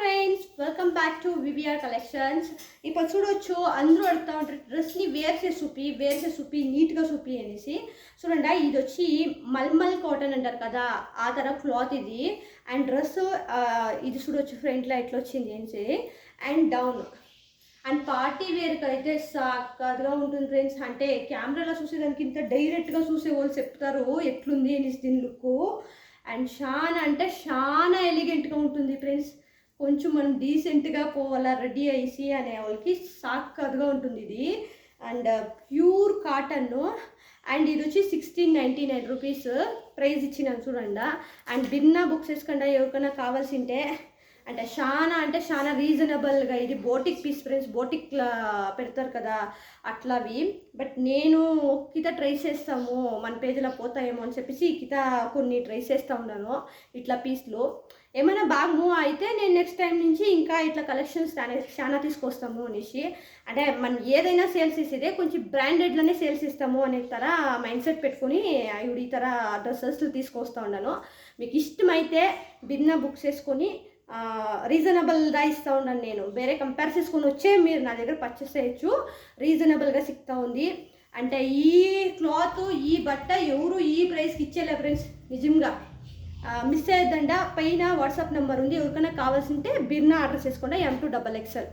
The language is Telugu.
Friends, welcome back to VVR collections. ఇప్పుడు చూడొచ్చు, అందరూ అడుగుతూ ఉంటారు డ్రెస్ని వేర్ చేసి చూపి నీట్గా చూపి అనేసి. చూడండి, ఇది వచ్చి మల్మల్ కాటన్ అంటారు కదా, ఆ తర క్లాత్ ఇది. అండ్ డ్రెస్ ఇది చూడొచ్చు ఫ్రంట్లో ఎట్లా వచ్చింది అనేసి. అండ్ డౌన్ అండ్ పార్టీ వేర్కి అయితే సాక్కగా ఉంటుంది ఫ్రెండ్స్. అంటే కెమెరాలో చూసేదానికి ఇంత డైరెక్ట్గా చూసే వాళ్ళు చెప్తారు ఎట్లుంది అనేసి దీని లుక్. అండ్ చాలా ఎలిగెంట్గా ఉంటుంది ఫ్రెండ్స్. కొంచెం మనం డీసెంట్గా పోవాలా రెడీ అయ్యి అనే వాళ్ళకి సాక్కగా ఉంటుంది ఇది. And pure cotton. అండ్ ఇది వచ్చి 1699 రూపీస్ ప్రైస్ ఇచ్చినాను చూడండి. అండ్ బిన్నా బుక్స్ వేసుకుండా ఎవరికైనా కావాల్సింటే అంటే చాలా రీజనబుల్గా. ఇది బోటిక్ పీస్ ఫ్రెండ్స్, బోటిక్ పెడతారు కదా అట్లావి. బట్ నేను కిత ట్రై చేస్తాము, మన పేజీలో పోతాయేమో అని చెప్పేసి కిత కొన్ని ట్రై చేస్తూ ఉన్నాను. ఇట్లా పీస్లు ఏమైనా బాగా మూవ్ అయితే నేను నెక్స్ట్ టైం నుంచి ఇంకా ఇట్లా కలెక్షన్స్ చాలా తీసుకొస్తాము అనేసి. అంటే మనం ఏదైనా సేల్స్ ఇస్తే కొంచెం బ్రాండెడ్లోనే సేల్స్ ఇస్తాము అనే తర మైండ్ సెట్ పెట్టుకొని ఇప్పుడు ఈ తర డ్రెస్సెస్ తీసుకొస్తూ ఉన్నాను. మీకు ఇష్టమైతే బిన్నా బుక్స్ వేసుకొని రీజనబుల్గా ఇస్తూ ఉన్నాను. నేను వేరే కంపేర్ చేసుకొని వచ్చే మీరు నా దగ్గర పర్చేస్ చేయొచ్చు. రీజనబుల్గా సిక్తా ఉంది. అంటే ఈ క్లాత్ ఈ బట్ట ఎవరు ఈ ప్రైస్కి ఇచ్చేలే ఫ్రెండ్స్. నిజంగా మిస్ అయ్యేద్దండ. పైన వాట్సాప్ నెంబర్ ఉంది, ఎవరికైనా కావాల్సింటే బిర్నా ఆర్డర్ చేసుకోండి. M2XXL.